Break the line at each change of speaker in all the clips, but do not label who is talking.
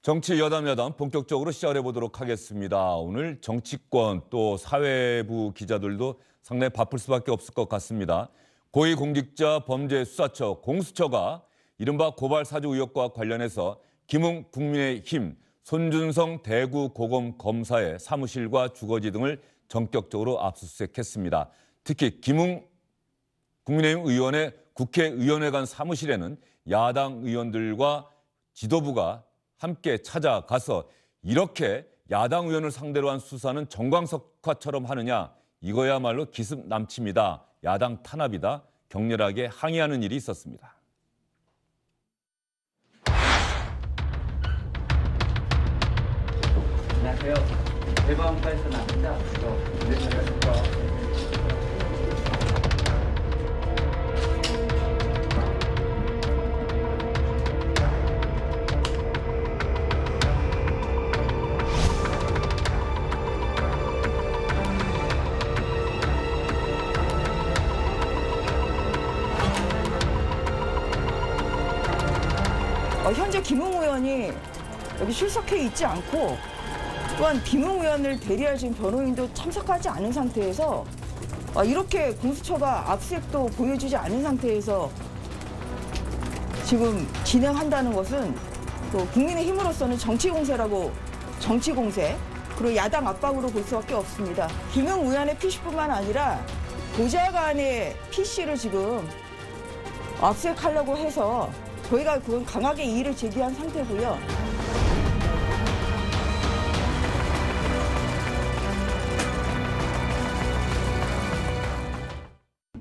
정치 여담 본격적으로 시작해 보도록 하겠습니다. 오늘 정치권 또 사회부 기자들도 상당히 바쁠 수밖에 없을 것 같습니다. 고위공직자 범죄수사처 공수처가 이른바 고발사주 의혹과 관련해서 김웅 국민의힘 손준성 대구고검 검사의 사무실과 주거지 등을 전격적으로 압수수색했습니다. 특히 김웅 국민의힘 의원의 국회의원회관 사무실에는 야당 의원들과 지도부가 함께 찾아가서 이렇게 야당 의원을 상대로 한 수사는 정광석화처럼 하느냐, 이거야말로 기습 남침이다, 야당 탄압이다, 격렬하게 항의하는 일이 있었습니다.
안녕하세요. 대방파에서 나옵니다.
현재 김웅 의원이 여기 출석해 있지 않고 또한 김웅 의원을 대리할 지금 변호인도 참석하지 않은 상태에서 이렇게 공수처가 압수수색도 보여주지 않은 상태에서 지금 진행한다는 것은 또 국민의힘으로서는 정치공세 그리고 야당 압박으로 볼 수밖에 없습니다. 김웅 의원의 PC뿐만 아니라 보좌관의 PC를 지금 압수수색하려고 해서 저희가 그건 강하게 이의를 제기한 상태고요.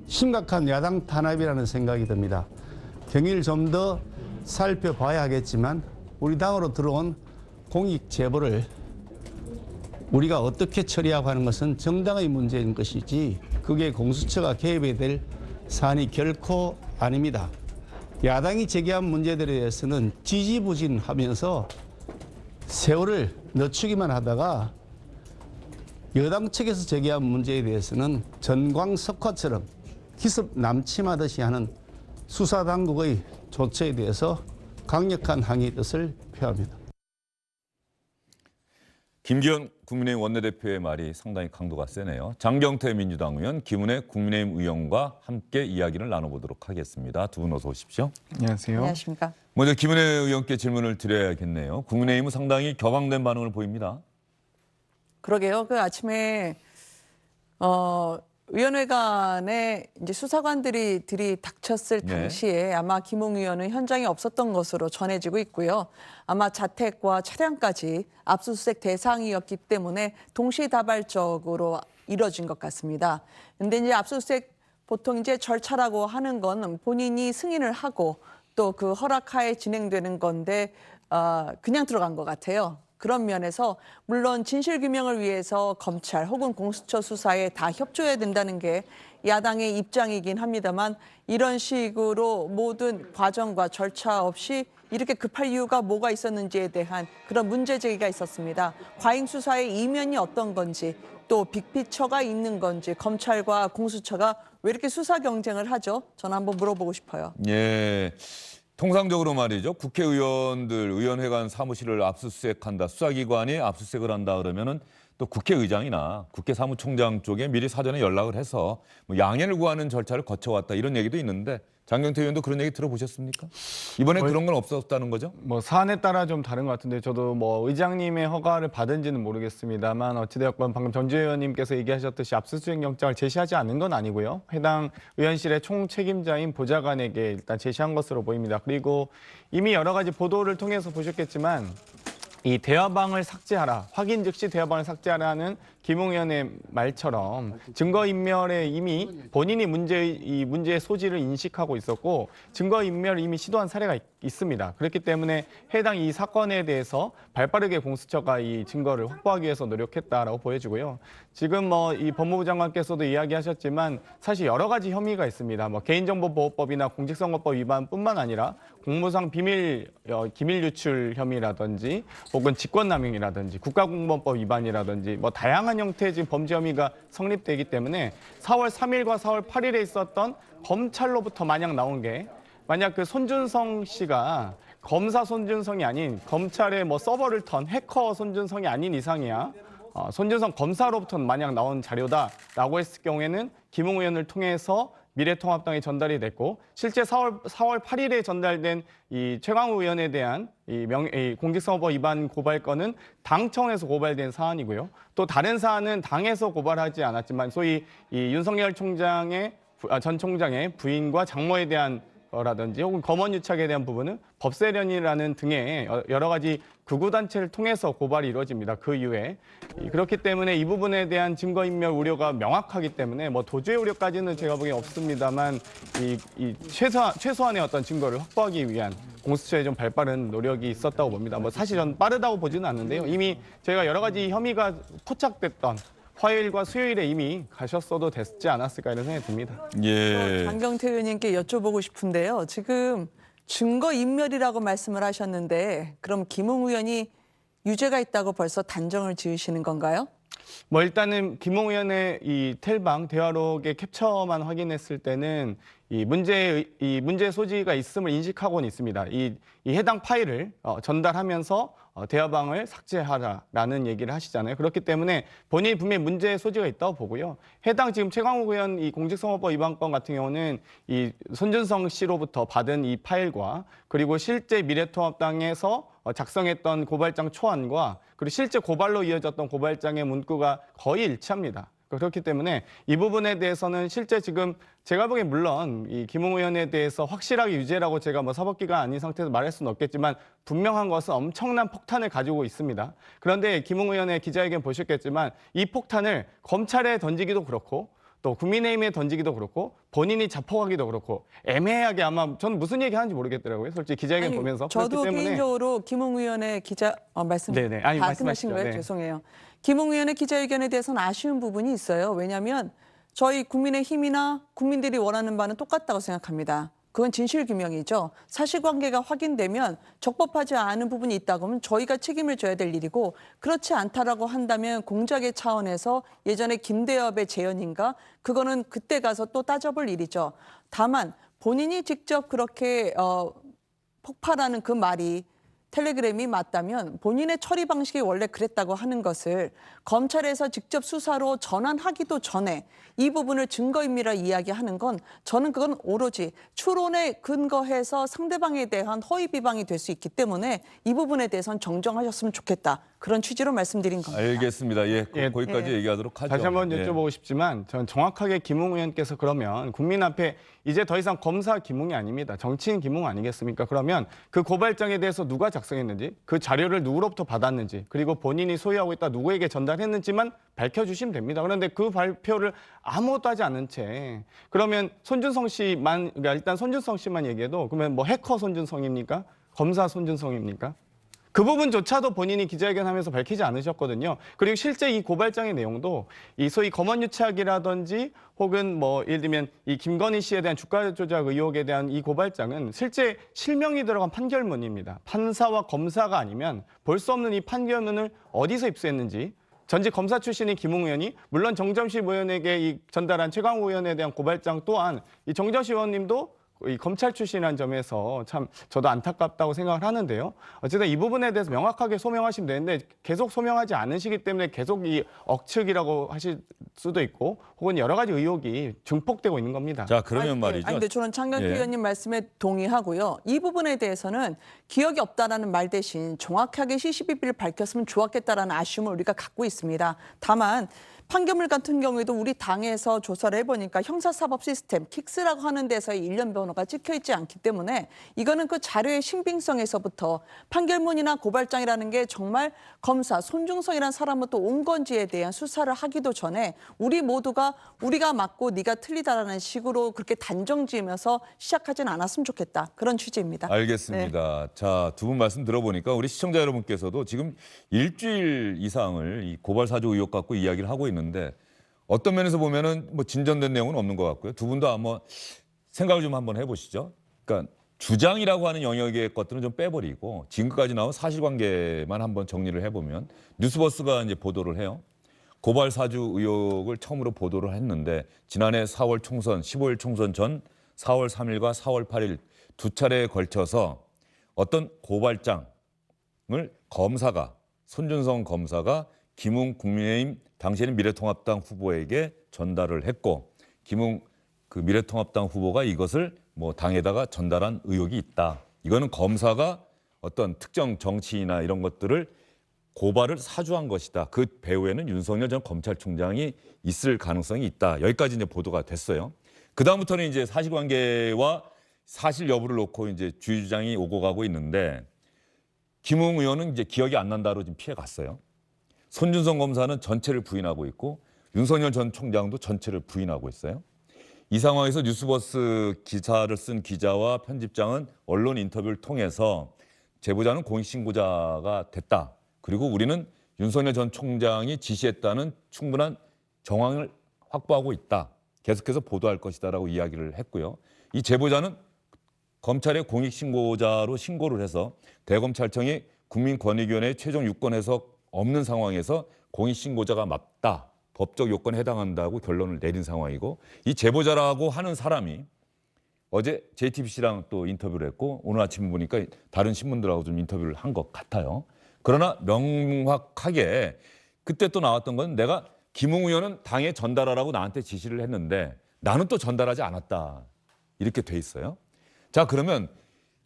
심각한 야당 탄압이라는 생각이 듭니다. 경위를 좀 더 살펴봐야 하겠지만 우리 당으로 들어온 공익 제보를 우리가 어떻게 처리하고 하는 것은 정당의 문제인 것이지 그게 공수처가 개입해야 될 사안이 결코 아닙니다. 야당이 제기한 문제들에 대해서는 지지부진하면서 세월을 늦추기만 하다가 여당 측에서 제기한 문제에 대해서는 전광석화처럼 기습 남침하듯이 하는 수사당국의 조처에 대해서 강력한 항의 뜻을 표합니다.
김기현 국민의힘 원내대표의 말이 상당히 강도가 세네요. 장경태 민주당 의원, 김은혜 국민의힘 의원과 함께 이야기를 나눠보도록 하겠습니다. 두 분 어서 오십시오.
안녕하세요.
안녕하십니까.
먼저 김은혜 의원께 질문을 드려야겠네요. 국민의힘은 상당히 격앙된 반응을 보입니다.
그러게요. 그 아침에 의원회관에 이제 수사관들이 들이닥쳤을 당시에 아마 김웅 의원은 현장에 없었던 것으로 전해지고 있고요. 아마 자택과 차량까지 압수수색 대상이었기 때문에 동시다발적으로 이뤄진 것 같습니다. 근데 이제 압수수색 보통 이제 절차라고 하는 건 본인이 승인을 하고 또 그 허락하에 진행되는 건데 그냥 들어간 것 같아요. 그런 면에서 물론 진실규명을 위해서 검찰 혹은 공수처 수사에 다 협조해야 된다는 게 야당의 입장이긴 합니다만 이런 식으로 모든 과정과 절차 없이 이렇게 급할 이유가 뭐가 있었는지에 대한 그런 문제 제기가 있었습니다. 과잉 수사의 이면이 어떤 건지 또 빅피처가 있는 건지 검찰과 공수처가 왜 이렇게 수사 경쟁을 하죠? 저는 한번 물어보고 싶어요.
예. 통상적으로 말이죠. 국회의원들 의원회관 사무실을 압수수색한다. 수사기관이 압수수색을 한다 그러면은 또 국회의장이나 국회 사무총장 쪽에 미리 사전에 연락을 해서 뭐 양해를 구하는 절차를 거쳐왔다 이런 얘기도 있는데 장경태 의원도 그런 얘기 들어보셨습니까? 이번에 그런 건 없었다는 거죠?
뭐 사안에 따라 좀 다른 것 같은데 저도 뭐 의장님의 허가를 받은지는 모르겠습니다만 어찌되었건 방금 전주 의원님께서 얘기하셨듯이 압수수색 영장을 제시하지 않은 건 아니고요. 해당 의원실의 총책임자인 보좌관에게 일단 제시한 것으로 보입니다. 그리고 이미 여러 가지 보도를 통해서 보셨겠지만 이 대화방을 삭제하라, 확인 즉시 대화방을 삭제하라는 김웅 의원의 말처럼 증거인멸에 이미 본인이 문제의 소지를 인식하고 있었고 증거인멸을 이미 시도한 사례가 있습니다. 그렇기 때문에 해당 이 사건에 대해서 발빠르게 공수처가 이 증거를 확보하기 위해서 노력했다라고 보여지고요. 지금 뭐 이 법무부 장관께서도 이야기하셨지만 사실 여러 가지 혐의가 있습니다. 뭐 개인정보보호법이나 공직선거법 위반뿐만 아니라 공무상 기밀 유출 혐의라든지 혹은 직권남용이라든지 국가공무원법 위반이라든지 뭐 다양한 형태의 지금 범죄 혐의가 성립되기 때문에 4월 3일과 4월 8일에 있었던 검찰로부터 만약 나온 게 만약 그 손준성 씨가 검사 손준성이 아닌 검찰의 뭐 서버를 턴 해커 손준성이 아닌 이상이야 손준성 검사로부터 만약 나온 자료다라고 했을 경우에는 김웅 의원을 통해서 미래통합당에 전달이 됐고 실제 4월 8일에 전달된 이 최강욱 의원에 대한 이 공직선거법 위반 고발건은 당 차원에서 고발된 사안이고요. 또 다른 사안은 당에서 고발하지 않았지만 소위 이 윤석열 전 총장의 부인과 장모에 대한 라든지 혹은 검언유착에 대한 부분은 법세련이라는 등의 여러 가지 극우단체를 통해서 고발이 이루어집니다. 그 이후에 그렇기 때문에 이 부분에 대한 증거인멸 우려가 명확하기 때문에 뭐 도주의 우려까지는 제가 보기엔 없습니다만 이 최소한의 어떤 증거를 확보하기 위한 공수처의 좀 발빠른 노력이 있었다고 봅니다. 뭐 사실 전 빠르다고 보지는 않는데요. 이미 저희가 여러 가지 혐의가 포착됐던 화요일과 수요일에 이미 가셨어도 됐지 않았을까 이런 생각이 듭니다.
예.
장경태 의원님께 여쭤보고 싶은데요. 지금 증거인멸이라고 말씀을 하셨는데 그럼 김웅 의원이 유죄가 있다고 벌써 단정을 지으시는 건가요?
뭐 일단은 김웅 의원의 이 텔방 대화록의 캡처만 확인했을 때는 이 문제의 소지가 있음을 인식하고는 있습니다. 이 해당 파일을 전달하면서 대화방을 삭제하라라는 얘기를 하시잖아요. 그렇기 때문에 본인이 분명히 문제의 소지가 있다고 보고요. 해당 지금 최강욱 의원 이 공직선거법 위반건 같은 경우는 이 손준성 씨로부터 받은 이 파일과 그리고 실제 미래통합당에서 작성했던 고발장 초안과 그리고 실제 고발로 이어졌던 고발장의 문구가 거의 일치합니다. 그렇기 때문에 이 부분에 대해서는 실제 지금 제가 보기엔 물론 이 김웅 의원에 대해서 확실하게 유죄라고 제가 뭐 사법기관 아닌 상태에서 말할 수는 없겠지만 분명한 것은 엄청난 폭탄을 가지고 있습니다. 그런데 김웅 의원의 기자회견 보셨겠지만 이 폭탄을 검찰에 던지기도 그렇고 또 국민의힘에 던지기도 그렇고 본인이 자폭하기도 그렇고 애매하게 아마 저는 무슨 얘기 하는지 모르겠더라고요. 솔직히 기자회견
아니,
보면서.
저도
그렇기 때문에
개인적으로 김웅 의원의 말씀
네네. 아니,
다
말씀하시죠.
끝나신 거예요?
네.
죄송해요. 김웅 의원의 기자회견에 대해서는 아쉬운 부분이 있어요. 왜냐하면 저희 국민의힘이나 국민들이 원하는 바는 똑같다고 생각합니다. 그건 진실규명이죠. 사실관계가 확인되면 적법하지 않은 부분이 있다고 하면 저희가 책임을 져야 될 일이고 그렇지 않다라고 한다면 공작의 차원에서 예전에 김대엽의 재연인가 그거는 그때 가서 또 따져볼 일이죠. 다만 본인이 직접 그렇게 폭발하는 그 말이 텔레그램이 맞다면 본인의 처리 방식이 원래 그랬다고 하는 것을 검찰에서 직접 수사로 전환하기도 전에 이 부분을 증거인멸이라 이야기하는 건 저는 그건 오로지 추론에 근거해서 상대방에 대한 허위 비방이 될 수 있기 때문에 이 부분에 대해서는 정정하셨으면 좋겠다. 그런 취지로 말씀드린 겁니다.
알겠습니다. 예,
예.
거기까지 얘기하도록 하죠.
다시 한번
예.
여쭤보고 싶지만 저는 정확하게 김웅 의원께서 그러면 국민 앞에 이제 더 이상 검사 김웅이 아닙니다. 정치인 김웅 아니겠습니까? 그러면 그 고발장에 대해서 누가 작성했는지 그 자료를 누구로부터 받았는지 그리고 본인이 소유하고 있다 누구에게 전달했는지만 밝혀주시면 됩니다. 그런데 그 발표를 아무것도 하지 않은 채 그러면 손준성 씨만 그러니까 일단 손준성 씨만 얘기해도 그러면 뭐 해커 손준성입니까? 검사 손준성입니까? 그 부분조차도 본인이 기자회견하면서 밝히지 않으셨거든요. 그리고 실제 이 고발장의 내용도 이 소위 검언유착이라든지 혹은 뭐 예를 들면 이 김건희 씨에 대한 주가 조작 의혹에 대한 이 고발장은 실제 실명이 들어간 판결문입니다. 판사와 검사가 아니면 볼 수 없는 이 판결문을 어디서 입수했는지 전직 검사 출신인 김웅 의원이 물론 정점식 의원에게 이 전달한 최강욱 의원에 대한 고발장 또한 이 정점식 의원님도 이 검찰 출신이라는 점에서 참 저도 안타깝다고 생각을 하는데요. 어쨌든 이 부분에 대해서 명확하게 소명하시면 되는데 계속 소명하지 않으시기 때문에 계속 이 억측이라고 하실 수도 있고 혹은 여러 가지 의혹이 증폭되고 있는 겁니다.
자, 그러면 말이죠.
근데 저는 장경태
예.
의원님 말씀에 동의하고요. 이 부분에 대해서는 기억이 없다라는 말 대신 정확하게 CCTV를 밝혔으면 좋았겠다라는 아쉬움을 우리가 갖고 있습니다. 다만 판결문 같은 경우에도 우리 당에서 조사를 해보니까 형사사법 시스템 킥스라고 하는 데서의 일련 번호가 찍혀있지 않기 때문에 이거는 그 자료의 신빙성에서부터 판결문이나 고발장이라는 게 정말 검사 손중성이라는 사람부터 온 건지에 대한 수사를 하기도 전에 우리 모두가 우리가 맞고 네가 틀리다라는 식으로 그렇게 단정지으면서 시작하진 않았으면 좋겠다. 그런 취지입니다.
알겠습니다. 자, 두 분 말씀 들어보니까 우리 시청자 여러분께서도 지금 일주일 이상을 이 고발 사주 의혹 갖고 이야기를 하고 있는데 어떤 면에서 보면은 뭐 진전된 내용은 없는 것 같고요. 두 분 다 한번 생각을 좀 한번 해보시죠. 그러니까 주장이라고 하는 영역의 것들은 좀 빼버리고 지금까지 나온 사실관계만 한번 정리를 해보면 뉴스버스가 이제 보도를 해요. 고발 사주 의혹을 처음으로 보도를 했는데 지난해 4월 총선, 15일 총선 전 4월 3일과 4월 8일 두 차례에 걸쳐서 어떤 고발장을 검사가 손준성 검사가 김웅 국민의힘 당시에는 미래통합당 후보에게 전달을 했고 김웅 그 미래통합당 후보가 이것을 뭐 당에다가 전달한 의혹이 있다. 이거는 검사가 어떤 특정 정치인이나 이런 것들을 고발을 사주한 것이다. 그 배후에는 윤석열 전 검찰총장이 있을 가능성이 있다. 여기까지 이제 보도가 됐어요. 그 다음부터는 이제 사실관계와 사실 여부를 놓고 이제 주의 주장이 오고 가고 있는데 김웅 의원은 이제 기억이 안 난다로 지금 피해 갔어요. 손준성 검사는 전체를 부인하고 있고 윤석열 전 총장도 전체를 부인하고 있어요. 이 상황에서 뉴스버스 기사를 쓴 기자와 편집장은 언론 인터뷰를 통해서 제보자는 공익신고자가 됐다. 그리고 우리는 윤석열 전 총장이 지시했다는 충분한 정황을 확보하고 있다. 계속해서 보도할 것이다라고 이야기를 했고요. 이 제보자는 검찰의 공익신고자로 신고를 해서 대검찰청이 국민권익위원회에 최종 유권 해석 없는 상황에서 공익신고자가 맞다. 법적 요건에 해당한다고 결론을 내린 상황이고 이 제보자라고 하는 사람이 어제 JTBC랑 또 인터뷰를 했고 오늘 아침 보니까 다른 신문들하고 좀 인터뷰를 한 것 같아요. 그러나 명확하게 그때 또 나왔던 건 내가 김웅 의원은 당에 전달하라고 나한테 지시를 했는데 나는 또 전달하지 않았다. 이렇게 돼 있어요. 자, 그러면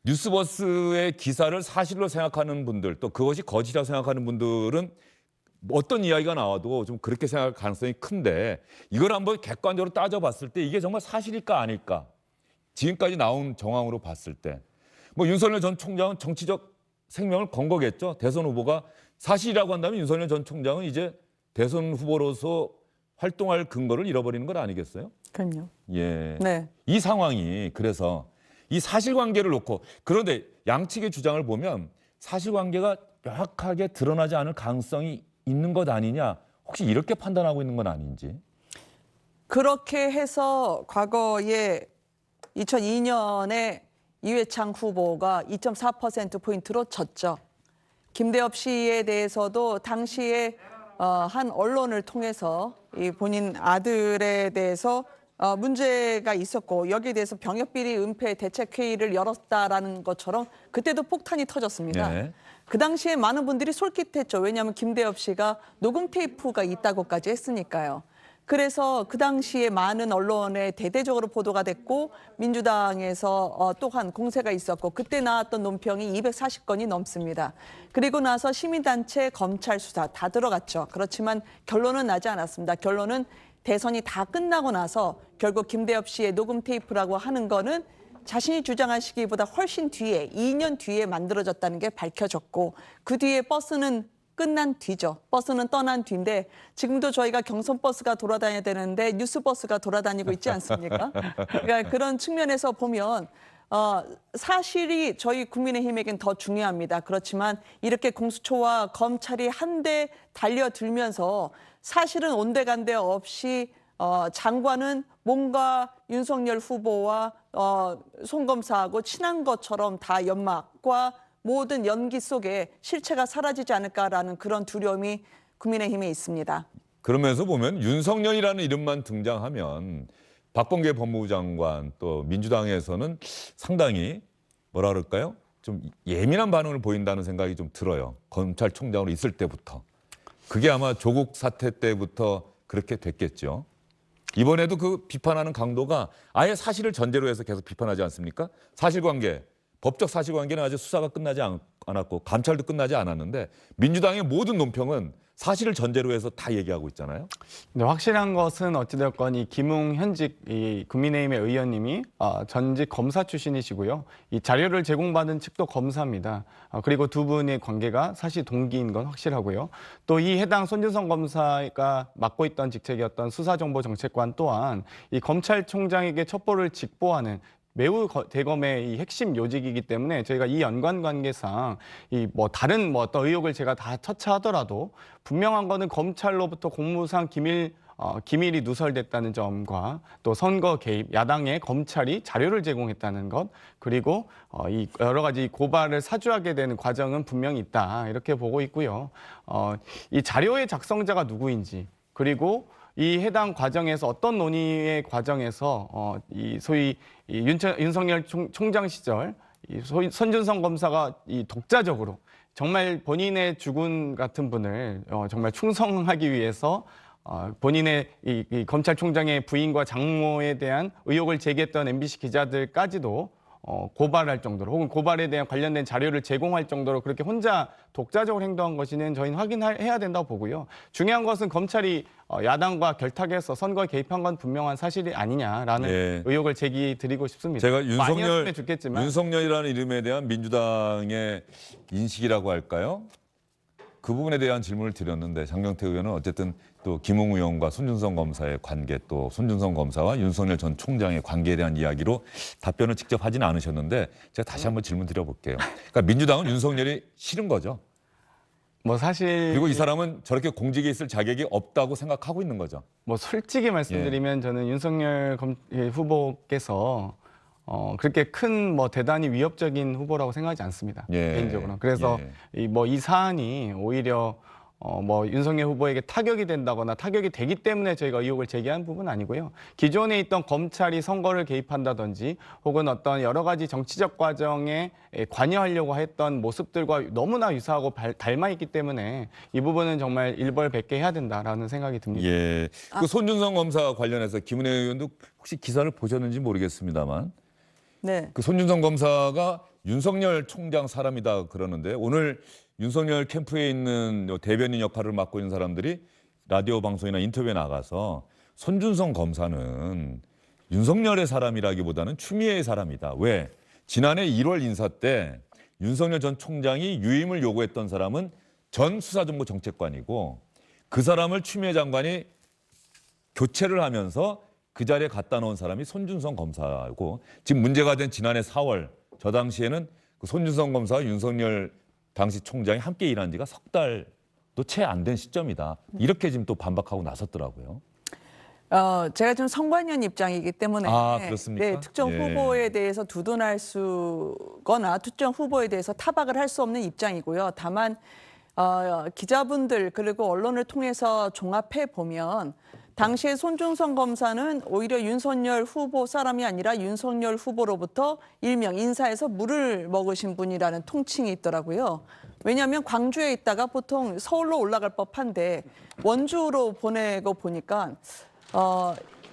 뉴스버스의 기사를 사실로 생각하는 분들 또 그것이 거짓이라고 생각하는 분들은 어떤 이야기가 나와도 좀 그렇게 생각할 가능성이 큰데 이걸 한번 객관적으로 따져봤을 때 이게 정말 사실일까 아닐까? 지금까지 나온 정황으로 봤을 때 뭐 윤석열 전 총장은 정치적 생명을 건 거겠죠. 대선 후보가 사실이라고 한다면 윤석열 전 총장은 이제 대선 후보로서 활동할 근거를 잃어버리는 것 아니겠어요?
그럼요.
예.
네.
이 상황이 그래서 이 사실관계를 놓고 그런데 양측의 주장을 보면 사실관계가 명확하게 드러나지 않을 가능성이 있는 것 아니냐? 혹시 이렇게 판단하고 있는 건 아닌지?
그렇게 해서 과거에 2002년에 이회창 후보가 2.4%포인트로 졌죠. 김대엽 씨에 대해서도 당시에 한 언론을 통해서 이 본인 아들에 대해서 문제가 있었고 여기에 대해서 병역비리 은폐 대책회의를 열었다라는 것처럼 그때도 폭탄이 터졌습니다.
네.
그 당시에 많은 분들이 솔깃했죠. 왜냐하면 김대엽 씨가 녹음 테이프가 있다고까지 했으니까요. 그래서 그 당시에 많은 언론에 대대적으로 보도가 됐고 민주당에서 또한 공세가 있었고 그때 나왔던 논평이 240건이 넘습니다. 그리고 나서 시민단체 검찰 수사 다 들어갔죠. 그렇지만 결론은 나지 않았습니다. 결론은 대선이 다 끝나고 나서 결국 김대엽 씨의 녹음 테이프라고 하는 거는 자신이 주장한 시기보다 훨씬 뒤에 2년 뒤에 만들어졌다는 게 밝혀졌고 그 뒤에 버스는 끝난 뒤죠. 버스는 떠난 뒤인데 지금도 저희가 경선 버스가 돌아다녀야 되는데 뉴스 버스가 돌아다니고 있지 않습니까? 그러니까 그런 측면에서 보면 사실이 저희 국민의힘에겐 더 중요합니다. 그렇지만 이렇게 공수처와 검찰이 한데 달려들면서 사실은 온데간데 없이 장관은 뭔가 윤석열 후보와 송 검사하고 친한 것처럼 다 연막과 모든 연기 속에 실체가 사라지지 않을까라는 그런 두려움이 국민의힘에 있습니다.
그러면서 보면 윤석열이라는 이름만 등장하면 박범계 법무부 장관 또 민주당에서는 상당히 뭐라 그럴까요? 좀 예민한 반응을 보인다는 생각이 좀 들어요. 검찰총장으로 있을 때부터. 그게 아마 조국 사태 때부터 그렇게 됐겠죠. 이번에도 그 비판하는 강도가 아예 사실을 전제로 해서 계속 비판하지 않습니까? 사실관계. 법적 사실관계는 아직 수사가 끝나지 않았고 감찰도 끝나지 않았는데 민주당의 모든 논평은 사실을 전제로 해서 다 얘기하고 있잖아요.
네, 확실한 것은 어찌되었건 이 김웅 현직 이 국민의힘의 의원님이 전직 검사 출신이시고요. 이 자료를 제공받은 측도 검사입니다. 그리고 두 분의 관계가 사실 동기인 건 확실하고요. 또 이 해당 손준성 검사가 맡고 있던 직책이었던 수사정보정책관 또한 이 검찰총장에게 첩보를 직보하는 매우 대검의 이 핵심 요직이기 때문에 저희가 이 연관 관계상 이 뭐 다른 뭐 어떤 의혹을 제가 다 처차하더라도 분명한 거는 검찰로부터 공무상 기밀이 누설됐다는 점과 또 선거 개입, 야당에 검찰이 자료를 제공했다는 것, 그리고 이 여러 가지 고발을 사주하게 되는 과정은 분명히 있다 이렇게 보고 있고요. 이 자료의 작성자가 누구인지 그리고 이 해당 과정에서 어떤 논의의 과정에서 이 소위 윤석열 총장 시절 손준성 검사가 이 독자적으로 정말 본인의 주군 같은 분을 정말 충성하기 위해서 본인의 이 검찰총장의 부인과 장모에 대한 의혹을 제기했던 MBC 기자들까지도 고발할 정도로 혹은 고발에 대한 관련된 자료를 제공할 정도로 그렇게 혼자 독자적으로 행동한 것이는 저희는 확인해야 된다고 보고요. 중요한 것은 검찰이 야당과 결탁해서 선거에 개입한 건 분명한 사실이 아니냐라는
예.
의혹을 제기드리고 싶습니다.
제가
아니었으면 좋겠지만
윤석열이라는 이름에 대한 민주당의 인식이라고 할까요? 그 부분에 대한 질문을 드렸는데 장경태 의원은 어쨌든 또 김웅 의원과 손준성 검사의 관계 또 손준성 검사와 윤석열 전 총장의 관계에 대한 이야기로 답변을 직접 하지는 않으셨는데 제가 다시 한번 질문 드려볼게요. 그러니까 민주당은 윤석열이 싫은 거죠.
뭐 사실
그리고 이 사람은 저렇게 공직에 있을 자격이 없다고 생각하고 있는 거죠.
뭐 솔직히 말씀드리면 저는 윤석열 후보께서 그렇게 큰 뭐 대단히 위협적인 후보라고 생각하지 않습니다.
예.
개인적으로. 그래서 이 사안이 오히려 뭐 윤석열 후보에게 타격이 된다거나 타격이 되기 때문에 저희가 의혹을 제기한 부분은 아니고요. 기존에 있던 검찰이 선거를 개입한다든지 혹은 어떤 여러 가지 정치적 과정에 관여하려고 했던 모습들과 너무나 유사하고 닮아 있기 때문에 이 부분은 정말 일벌백계 해야 된다라는 생각이 듭니다.
예. 그 손준성 검사 관련해서 김은혜 의원도 혹시 기사를 보셨는지 모르겠습니다만
네.
그 손준성 검사가 윤석열 총장 사람이다 그러는데 오늘 윤석열 캠프에 있는 대변인 역할을 맡고 있는 사람들이 라디오 방송이나 인터뷰에 나가서 손준성 검사는 윤석열의 사람이라기보다는 추미애의 사람이다. 왜? 지난해 1월 인사 때 윤석열 전 총장이 유임을 요구했던 사람은 전 수사정보정책관이고 그 사람을 추미애 장관이 교체를 하면서 그 자리에 갖다 놓은 사람이 손준성 검사고 지금 문제가 된 지난해 4월 저 당시에는 그 손준성 검사와 윤석열 당시 총장이 함께 일한 지가 석 달도 채 안 된 시점이다. 이렇게 지금 또 반박하고 나섰더라고요.
제가 지금 선관위원 입장이기 때문에
그렇습니까?
네, 특정
예.
후보에 대해서 두둔할 수거나 특정 후보에 대해서 타박을 할 수 없는 입장이고요. 다만 기자분들 그리고 언론을 통해서 종합해 보면 당시에 손준성 검사는 오히려 윤석열 후보 사람이 아니라 윤석열 후보로부터 일명 인사에서 물을 먹으신 분이라는 통칭이 있더라고요. 왜냐하면 광주에 있다가 보통 서울로 올라갈 법한데 원주로 보내고 보니까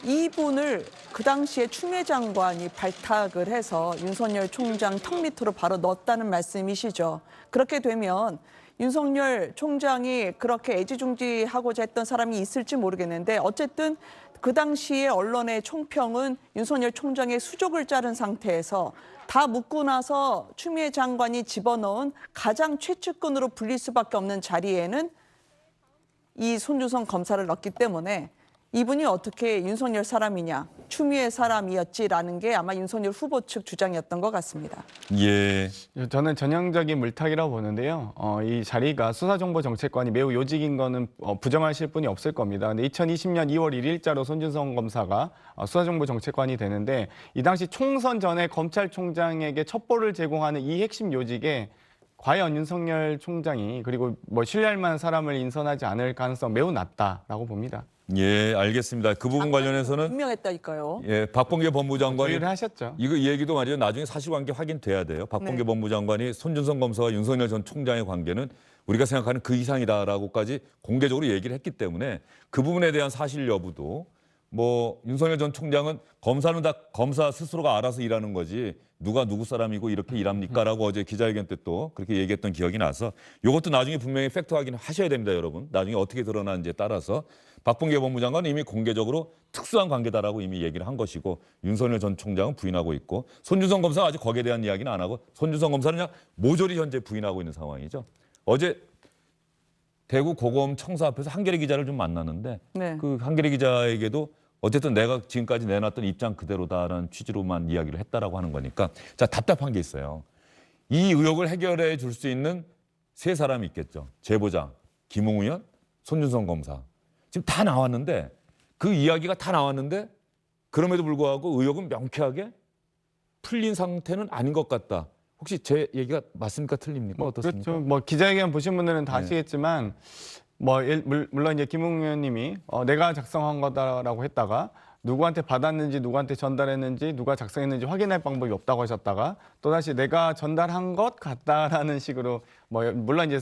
이분을 그 당시에 추미애 장관이 발탁을 해서 윤석열 총장 턱 밑으로 바로 넣었다는 말씀이시죠. 그렇게 되면 윤석열 총장이 그렇게 애지중지하고자 했던 사람이 있을지 모르겠는데 어쨌든 그 당시에 언론의 총평은 윤석열 총장의 수족을 자른 상태에서 다 묻고 나서 추미애 장관이 집어넣은 가장 최측근으로 불릴 수밖에 없는 자리에는 이 손준성 검사를 넣었기 때문에 이분이 어떻게 윤석열 사람이냐, 추미애 사람이었지라는 게 아마 윤석열 후보 측 주장이었던 것 같습니다.
예.
저는 전형적인 물타기라고 보는데요. 이 자리가 수사정보정책관이 매우 요직인 거는 부정하실 분이 없을 겁니다. 근데 2020년 2월 1일자로 손준성 검사가 수사정보정책관이 되는데 이 당시 총선 전에 검찰총장에게 첩보를 제공하는 이 핵심 요직에 과연 윤석열 총장이 그리고 뭐 신뢰할 만한 사람을 인선하지 않을 가능성 매우 낮다라고 봅니다.
예, 알겠습니다. 그 부분 관련해서는
분명했다니까요.
예, 박범계 법무장관이
조율을 하셨죠.
이 얘기도 말이죠. 나중에 사실관계 확인돼야 돼요. 박범계
네.
법무장관이 손준성 검사와 윤석열 전 총장의 관계는 우리가 생각하는 그 이상이다라고까지 공개적으로 얘기를 했기 때문에 그 부분에 대한 사실 여부도 뭐 윤석열 전 총장은 검사는 다 검사 스스로가 알아서 일하는 거지 누가 누구 사람이고 이렇게 일합니까라고 어제 기자회견 때 또 그렇게 얘기했던 기억이 나서 이것도 나중에 분명히 팩트 확인하셔야 됩니다, 여러분. 나중에 어떻게 드러나는지에 따라서 박범계 법무장관은 이미 공개적으로 특수한 관계다라고 이미 얘기를 한 것이고 윤석열 전 총장은 부인하고 있고 손준성 검사는 아직 거기에 대한 이야기는 안 하고 손준성 검사는 그냥 모조리 현재 부인하고 있는 상황이죠. 어제 대구 고검 청사 앞에서 한겨레 기자를 좀 만났는데
네.
그 한겨레 기자에게도 어쨌든 내가 지금까지 내놨던 입장 그대로다라는 취지로만 이야기를 했다라고 하는 거니까 자 답답한 게 있어요. 이 의혹을 해결해 줄 수 있는 세 사람이 있겠죠. 제보자, 김웅 의원, 손준성 검사. 지금 다 나왔는데 그 이야기가 다 나왔는데 그럼에도 불구하고 의혹은 명쾌하게 풀린 상태는 아닌 것 같다. 혹시 제 얘기가 맞습니까? 틀립니까? 어떻습니까?
그렇죠. 뭐 기자회견 보신 분들은 다
네.
아시겠지만 뭐 물론 이제 김웅 의원님이 내가 작성한 거다라고 했다가 누구한테 받았는지 누구한테 전달했는지 누가 작성했는지 확인할 방법이 없다고 하셨다가 또다시 내가 전달한 것 같다라는 식으로 뭐 물론 이제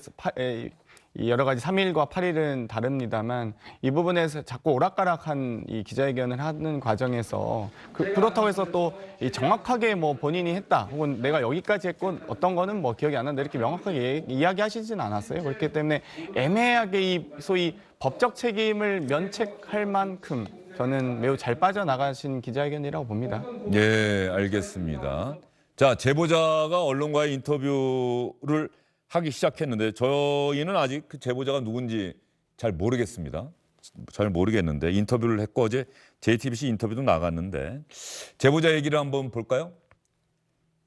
이 여러 가지 3일과 8일은 다릅니다만 이 부분에서 자꾸 오락가락한 이 기자회견을 하는 과정에서 그렇다고 해서 또 이 정확하게 뭐 본인이 했다 혹은 내가 여기까지 했고 어떤 거는 뭐 기억이 안 난다 이렇게 명확하게 이야기하시진 않았어요. 그렇기 때문에 애매하게 이 소위 법적 책임을 면책할 만큼 저는 매우 잘 빠져나가신 기자회견이라고 봅니다.
예, 알겠습니다. 자, 제보자가 언론과의 인터뷰를 하기 시작했는데 저희는 아직 그 제보자가 누군지 잘 모르겠습니다. 잘 모르겠는데 인터뷰를 했고 어제 JTBC 인터뷰도 나갔는데 제보자 얘기를 한번 볼까요?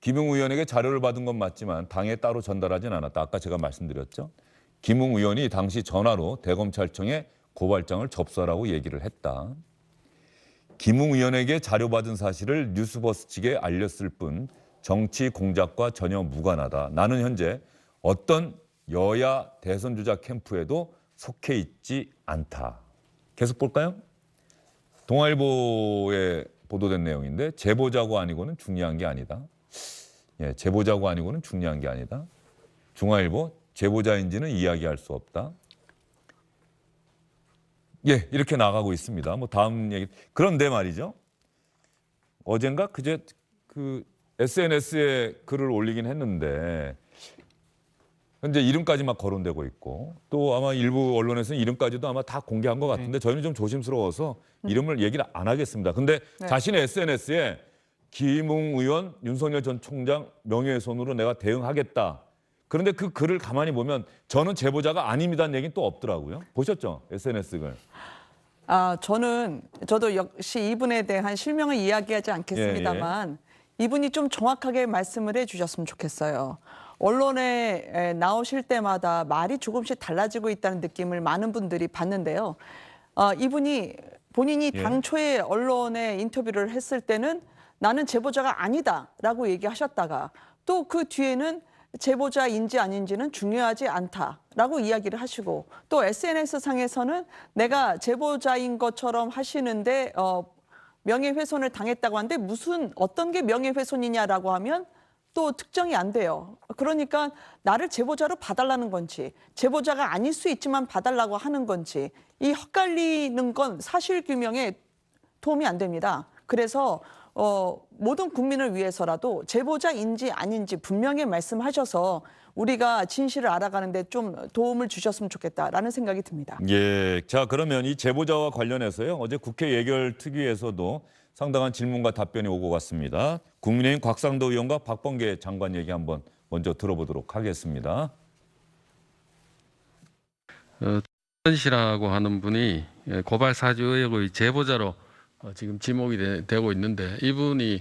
김웅 의원에게 자료를 받은 건 맞지만 당에 따로 전달하진 않았다. 아까 제가 말씀드렸죠. 김웅 의원이 당시 전화로 대검찰청에 고발장을 접수하라고 얘기를 했다. 김웅 의원에게 자료받은 사실을 뉴스버스 측에 알렸을 뿐 정치 공작과 전혀 무관하다. 나는 현재 어떤 여야 대선 주자 캠프에도 속해 있지 않다. 계속 볼까요? 동아일보에 보도된 내용인데 제보자고 아니고는 중요한 게 아니다. 예, 제보자고 아니고는 중요한 게 아니다. 중앙일보 제보자인지는 이야기할 수 없다. 예, 이렇게 나가고 있습니다. 뭐 다음 얘기. 그런데 말이죠. 어젠가 그제 그 SNS에 글을 올리긴 했는데 현재 이름까지 막 거론되고 있고 또 아마 일부 언론에서는 이름까지도 아마 다 공개한 것 같은데 저희는 좀 조심스러워서 이름을 얘기를 안 하겠습니다. 근데 자신의 SNS에 김웅 의원, 윤석열 전 총장 명예훼손으로 내가 대응하겠다. 그런데 그 글을 가만히 보면 저는 제보자가 아닙니다는 얘기는 또 없더라고요. 보셨죠? SNS 글.
저도 역시 이분에 대한 실명을 이야기하지 않겠습니다만 이분이 좀 정확하게 말씀을 해주셨으면 좋겠어요. 언론에 나오실 때마다 말이 조금씩 달라지고 있다는 느낌을 많은 분들이 받는데요. 이분이 본인이 당초에 언론에 인터뷰를 했을 때는 나는 제보자가 아니다라고 얘기하셨다가 또 그 뒤에는 제보자인지 아닌지는 중요하지 않다라고 이야기를 하시고 또 SNS 상에서는 내가 제보자인 것처럼 하시는데 명예훼손을 당했다고 하는데 어떤 게 명예훼손이냐라고 하면 또 특정이 안 돼요. 그러니까 나를 제보자로 봐달라는 건지 제보자가 아닐 수 있지만 봐달라고 하는 건지 이 헛갈리는 건 사실규명에 도움이 안 됩니다. 그래서 모든 국민을 위해서라도 제보자인지 아닌지 분명히 말씀하셔서 우리가 진실을 알아가는데 좀 도움을 주셨으면 좋겠다라는 생각이 듭니다.
예, 자 그러면 이 제보자와 관련해서요. 어제 국회 예결특위에서도 상당한 질문과 답변이 오고 갔습니다. 국민의힘 곽상도 의원과 박범계 장관 얘기 한번 먼저 들어보도록 하겠습니다.
전 씨라고 하는 분이 고발 사주 의혹의 제보자로 지금 지목이 되고 있는데 이분이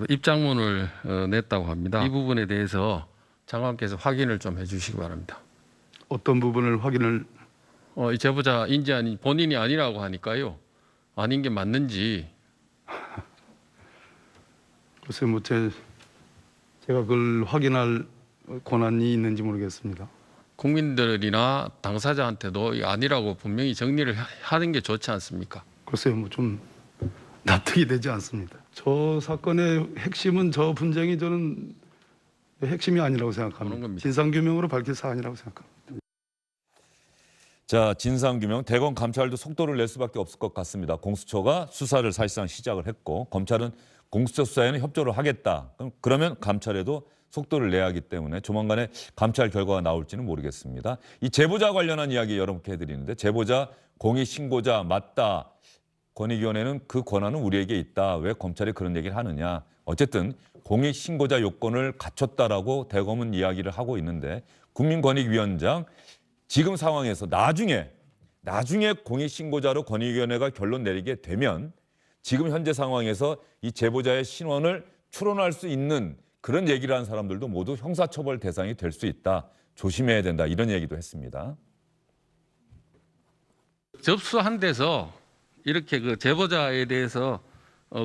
입장문을 냈다고 합니다. 이 부분에 대해서 장관께서 확인을 좀 해주시기 바랍니다.
어떤 부분을 확인을?
이 제보자인지 아닌 본인이 아니라고 하니까요. 아닌 게 맞는지.
글쎄 뭐 제가 그걸 확인할 권한이 있는지 모르겠습니다.
국민들이나 당사자한테도 아니라고 분명히 정리를 하는 게 좋지 않습니까?
글쎄요 뭐 좀 납득이 되지 않습니다. 저 사건의 핵심은 저 분쟁이 저는 핵심이 아니라고 생각합니다. 진상규명으로 밝힐 사안이라고 생각합니다.
자, 진상규명, 대검 감찰도 속도를 낼 수밖에 없을 것 같습니다. 공수처가 수사를 사실상 시작을 했고 검찰은 공수처 수사에는 협조를 하겠다. 그러면 감찰에도 속도를 내야 하기 때문에 조만간에 감찰 결과가 나올지는 모르겠습니다. 이 제보자 관련한 이야기 여러분께 해드리는데 제보자, 공익신고자 맞다. 권익위원회는 그 권한은 우리에게 있다. 왜 검찰이 그런 얘기를 하느냐. 어쨌든 공익신고자 요건을 갖췄다라고 대검은 이야기를 하고 있는데 국민권익위원장 지금 상황에서 나중에 공익신고자로 권익위원회가 결론 내리게 되면 지금 현재 상황에서 이 제보자의 신원을 추론할 수 있는 그런 얘기를 하는 사람들도 모두 형사처벌 대상이 될 수 있다. 조심해야 된다. 이런 얘기도 했습니다.
접수한 데서 이렇게 그 제보자에 대해서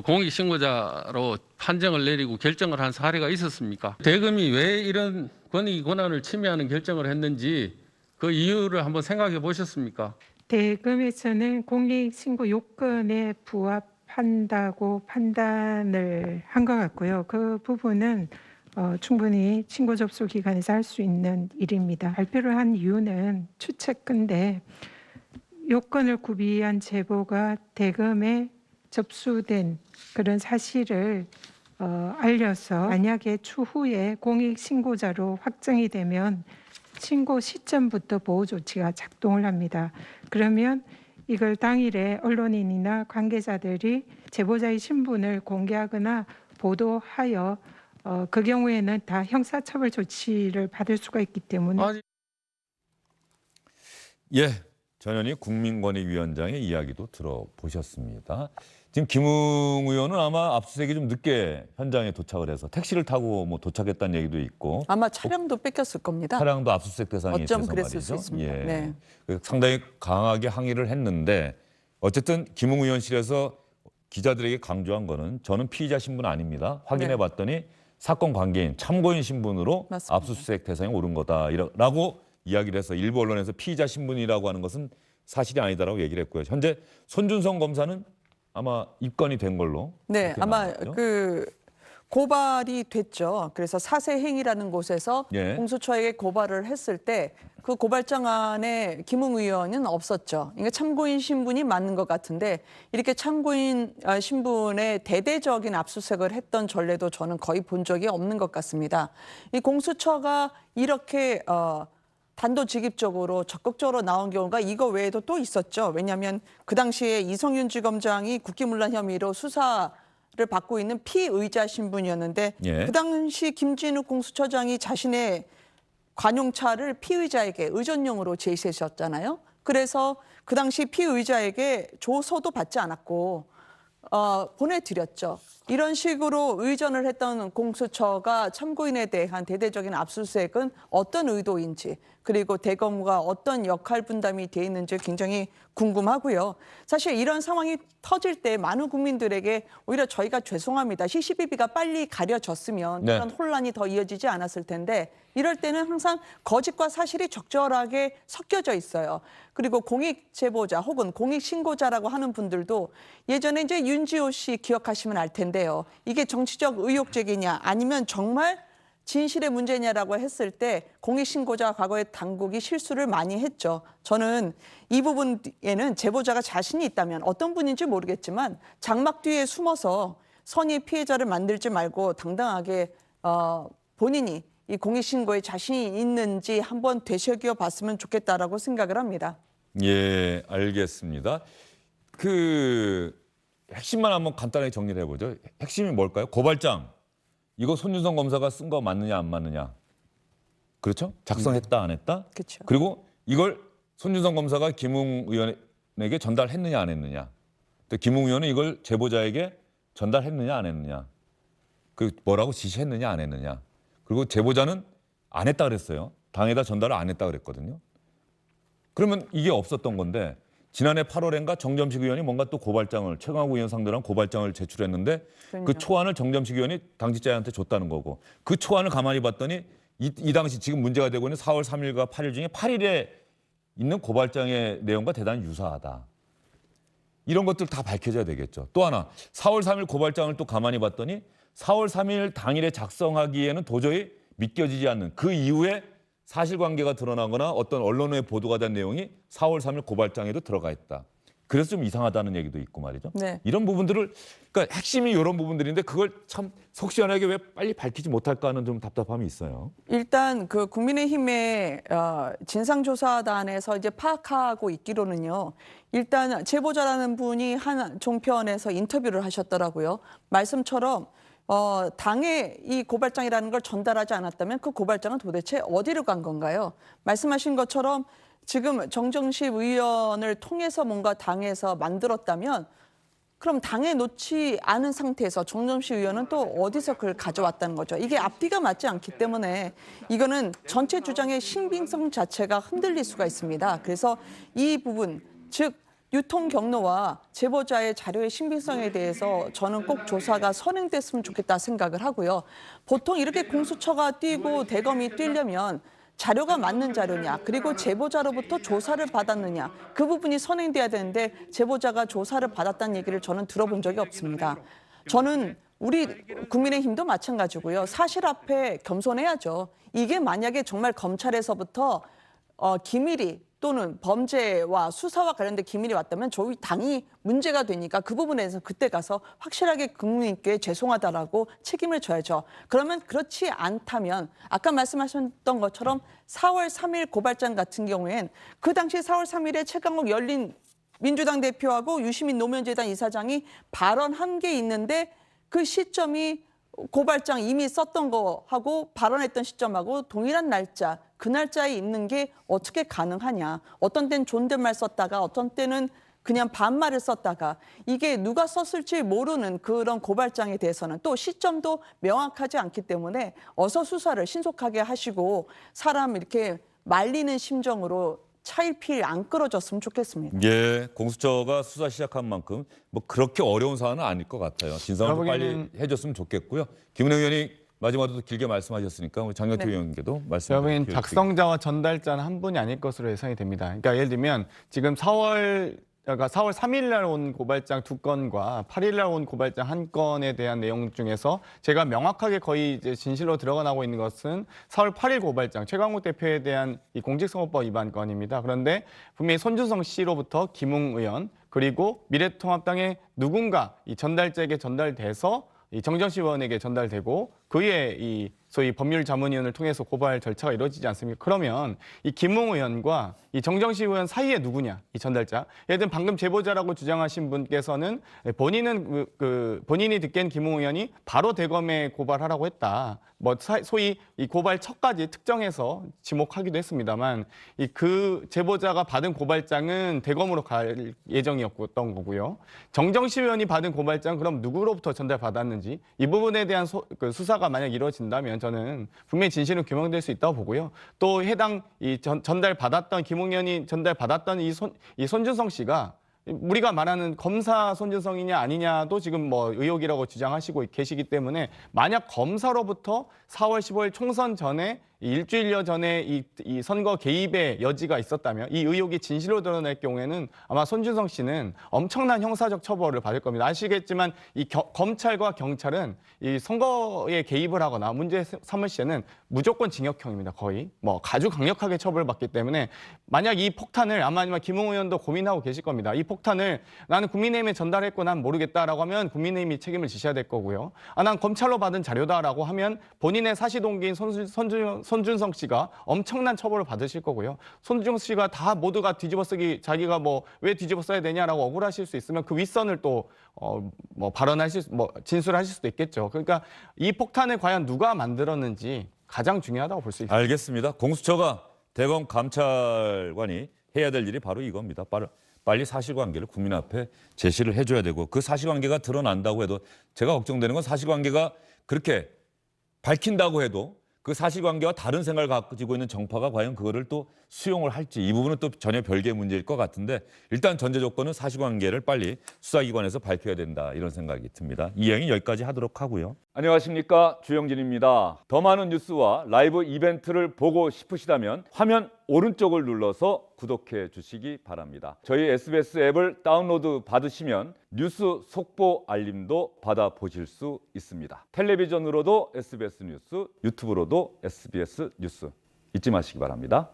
공익신고자로 판정을 내리고 결정을 한 사례가 있었습니까? 대검이 왜 이런 권익 권한을 침해하는 결정을 했는지 그 이유를 한번 생각해 보셨습니까?
대검에서는 공익신고 요건에 한다고 판단을 한 것 같고요. 그 부분은 충분히 친고 접수 기관에서 할 수 있는 일입니다. 발표를 한 이유는 추측근데 요건을 구비한 제보가 대검에 접수된 그런 사실을 알려서 만약에 추후에 공익 신고자로 확정이 되면 신고 시점부터 보호 조치가 작동을 합니다. 그러면 이걸 당일에 언론인이나 관계자들이 제보자의 신분을 공개하거나 보도하여 그 경우에는 다 형사처벌 조치를 받을 수가 있기 때문에
예, 전현희 국민권익위원장의 이야기도 들어보셨습니다. 지금 김웅 의원은 아마 압수수색이 좀 늦게 현장에 도착을 해서 택시를 타고 뭐 도착했다는 얘기도 있고
아마 차량도 뺏겼을 겁니다.
차량도 압수수색 대상이
어쩜
있어서
그랬을
말이죠.
수 있습니다.
예.
네.
상당히 강하게 항의를 했는데 어쨌든 김웅 의원실에서 기자들에게 강조한 거는 저는 피의자 신분 아닙니다. 확인해 봤더니 사건 관계인 참고인 신분으로
맞습니다.
압수수색 대상에 오른 거다라고 이야기를 해서 일부 언론에서 피의자 신분이라고 하는 것은 사실이 아니다라고 얘기를 했고요. 현재 손준성 검사는 아마 입건이 된 걸로.
네,
그렇게
아마
나왔죠.
그 고발이 됐죠. 그래서 사세행위라는 곳에서
예.
공수처에게 고발을 했을 때 그 고발장 안에 김웅 의원은 없었죠. 그러니까 참고인 신분이 맞는 것 같은데 이렇게 참고인 신분의 대대적인 압수수색을 했던 전례도 저는 거의 본 적이 없는 것 같습니다. 이 공수처가 이렇게 단도직입적으로 적극적으로 나온 경우가 이거 외에도 또 있었죠. 왜냐하면 그 당시에 이성윤 지검장이 국기문란 혐의로 수사를 받고 있는 피의자 신분이었는데
예.
그 당시 김진욱 공수처장이 자신의 관용차를 피의자에게 의전용으로 제시했었잖아요. 그래서 그 당시 피의자에게 조서도 받지 않았고 보내드렸죠. 이런 식으로 의전을 했던 공수처가 참고인에 대한 대대적인 압수수색은 어떤 의도인지 그리고 대검과 어떤 역할 분담이 돼 있는지 굉장히 궁금하고요. 사실 이런 상황이 터질 때 많은 국민들에게 오히려 저희가 죄송합니다. 시시비비가 빨리 가려졌으면
네.
이런 혼란이 더 이어지지 않았을 텐데 이럴 때는 항상 거짓과 사실이 적절하게 섞여져 있어요. 그리고 공익 제보자 혹은 공익 신고자라고 하는 분들도 예전에 이제 윤지호 씨 기억하시면 알 텐데요. 이게 정치적 의혹 제기냐 아니면 정말 진실의 문제냐라고 했을 때 공익신고자 과거에 당국이 실수를 많이 했죠. 저는 이 부분에는 제보자가 자신이 있다면 어떤 분인지 모르겠지만 장막 뒤에 숨어서 선의 피해자를 만들지 말고 당당하게 본인이 이 공익신고에 자신이 있는지 한번 되새겨 봤으면 좋겠다라고 생각을 합니다.
예, 알겠습니다. 그 핵심만 한번 간단하게 정리를 해보죠. 핵심이 뭘까요? 고발장. 이거 손준성 검사가 쓴 거 맞느냐 안 맞느냐. 그렇죠? 작성했다 안 했다.
그렇죠.
그리고 이걸 손준성 검사가 김웅 의원에게 전달했느냐 안 했느냐. 또 김웅 의원은 이걸 제보자에게 전달했느냐 안 했느냐. 그 뭐라고 지시했느냐 안 했느냐. 그리고 제보자는 안 했다 그랬어요. 당에다 전달을 안 했다 그랬거든요. 그러면 이게 없었던 건데 지난해 8월엔가 정점식 의원이 뭔가 또 고발장을 최강욱 의원 상대로 한 고발장을 제출했는데 그 초안을 정점식 의원이 당직자한테 줬다는 거고 그 초안을 가만히 봤더니 이 당시 지금 문제가 되고 있는 4월 3일과 8일 중에 8일에 있는 고발장의 내용과 대단히 유사하다. 이런 것들 다 밝혀져야 되겠죠. 또 하나 4월 3일 고발장을 또 가만히 봤더니 4월 3일 당일에 작성하기에는 도저히 믿겨지지 않는 그 이후에 사실관계가 드러나거나 어떤 언론에 보도가 된 내용이 4월 3일 고발장에도 들어가 있다. 그래서 좀 이상하다는 얘기도 있고 말이죠.
네.
이런 부분들을 그러니까 핵심이 이런 부분들인데 그걸 참 속 시원하게 왜 빨리 밝히지 못할까 하는 좀 답답함이 있어요.
일단 그 국민의힘의 진상조사단에서 이제 파악하고 있기로는요. 일단 제보자라는 분이 한 종편에서 인터뷰를 하셨더라고요. 말씀처럼 당에 이 고발장이라는 걸 전달하지 않았다면 그 고발장은 도대체 어디로 간 건가요? 말씀하신 것처럼 지금 정정식 의원을 통해서 뭔가 당에서 만들었다면 그럼 당에 놓지 않은 상태에서 정정식 의원은 또 어디서 그걸 가져왔다는 거죠. 이게 앞뒤가 맞지 않기 때문에 이거는 전체 주장의 신빙성 자체가 흔들릴 수가 있습니다. 그래서 이 부분, 즉 유통 경로와 제보자의 자료의 신빙성에 대해서 저는 꼭 조사가 선행됐으면 좋겠다 생각을 하고요. 보통 이렇게 공수처가 뛰고 대검이 뛰려면 자료가 맞는 자료냐, 그리고 제보자로부터 조사를 받았느냐, 그 부분이 선행돼야 되는데 제보자가 조사를 받았다는 얘기를 저는 들어본 적이 없습니다. 저는 우리 국민의힘도 마찬가지고요. 사실 앞에 겸손해야죠. 이게 만약에 정말 검찰에서부터 기밀이 또는 범죄와 수사와 관련된 기밀이 왔다면 저희 당이 문제가 되니까 그 부분에 대해서 그때 가서 확실하게 국민께 죄송하다라고 책임을 져야죠. 그러면 그렇지 않다면 아까 말씀하셨던 것처럼 4월 3일 고발장 같은 경우엔 그 당시 4월 3일에 최강욱 열린 민주당 대표하고 유시민 노무현재단 이사장이 발언한 게 있는데 그 시점이 고발장 이미 썼던 거하고 발언했던 시점하고 동일한 날짜, 그 날짜에 있는 게 어떻게 가능하냐. 어떤 때는 존댓말 썼다가 어떤 때는 그냥 반말을 썼다가 이게 누가 썼을지 모르는 그런 고발장에 대해서는 또 시점도 명확하지 않기 때문에 어서 수사를 신속하게 하시고 사람 이렇게 말리는 심정으로 차일피일 안 끌어졌으면 좋겠습니다.
예, 공수처가 수사 시작한 만큼 뭐 그렇게 어려운 사안은 아닐 것 같아요. 진상을 빨리 해줬으면 좋겠고요. 김은혜 의원이 마지막으로 길게 말씀하셨으니까 우리 장경태 의원께도 말씀.
제가 보기엔 작성자와 전달자는 한 분이 아닐 것으로 예상이 됩니다. 그러니까 예를 들면 지금 4월 3일 날 온 고발장 2건과 8일 날 온 고발장 1건에 대한 내용 중에서 제가 명확하게 거의 이제 진실로 들어가고 있는 것은 4월 8일 고발장 최강욱 대표에 대한 이 공직선거법 위반 건입니다. 그런데 분명히 손준성 씨로부터 김웅 의원 그리고 미래통합당의 누군가 이 전달자에게 전달돼서 이 정정식 의원에게 전달되고 그의 이 소위 법률자문위원을 통해서 고발 절차가 이루어지지 않습니까? 그러면 이 김웅 의원과 이 정정식 의원 사이에 누구냐, 이 전달자. 예를 들면 방금 제보자라고 주장하신 분께서는 본인은 본인이 듣기엔 김웅 의원이 바로 대검에 고발하라고 했다. 뭐 소위 이 고발 척까지 특정해서 지목하기도 했습니다만 그 제보자가 받은 고발장은 대검으로 갈 예정이었던 거고요. 정정식 의원이 받은 고발장 그럼 누구로부터 전달받았는지 이 부분에 대한 수사가 만약 이루어진다면 저는 분명히 진실은 규명될 수 있다고 보고요. 또 해당 전달받았던 김웅 의원이 전달받았던 이 손준성 씨가 우리가 말하는 검사 손준성이냐 아니냐도 지금 뭐 의혹이라고 주장하시고 계시기 때문에 만약 검사로부터 4월 15일 총선 전에 일주일여 전에 이 선거 개입의 여지가 있었다면 이 의혹이 진실로 드러날 경우에는 아마 손준성 씨는 엄청난 형사적 처벌을 받을 겁니다. 아시겠지만 이 검찰과 경찰은 이 선거에 개입을 하거나 문제 삼을 시에는 무조건 징역형입니다. 거의 뭐 아주 강력하게 처벌받기 때문에 만약 이 폭탄을 아마 김웅 의원도 고민하고 계실 겁니다. 이 폭탄을 나는 국민의힘에 전달했고 난 모르겠다라고 하면 국민의힘이 책임을 지셔야 될 거고요. 난 검찰로 받은 자료다라고 하면 본인의 사시동기인 손준성 씨가 엄청난 처벌을 받으실 거고요. 손준성 씨가 다 모두가 뒤집어쓰기 자기가 뭐 왜 뒤집어써야 되냐라고 억울하실 수 있으면 그 윗선을 또 진술하실 수도 있겠죠. 그러니까 이 폭탄을 과연 누가 만들었는지 가장 중요하다고 볼 수 있습니다.
알겠습니다. 공수처가 대검 감찰관이 해야 될 일이 바로 이겁니다. 빨리 사실관계를 국민 앞에 제시를 해줘야 되고 그 사실관계가 드러난다고 해도 제가 걱정되는 건 사실관계가 그렇게 밝힌다고 해도 그 사실관계와 다른 생각을 가지고 있는 정파가 과연 그거를 또 수용을 할지 이 부분은 또 전혀 별개의 문제일 것 같은데 일단 전제 조건은 사실관계를 빨리 수사기관에서 밝혀야 된다 이런 생각이 듭니다. 이 이야기 여기까지 하도록 하고요. 안녕하십니까, 주영진입니다. 더 많은 뉴스와 라이브 이벤트를 보고 싶으시다면 화면 오른쪽을 눌러서 구독해 주시기 바랍니다. 저희 SBS 앱을 다운로드 받으시면 뉴스 속보 알림도 받아보실 수 있습니다. 텔레비전으로도 SBS 뉴스, 유튜브로도 SBS 뉴스 잊지 마시기 바랍니다.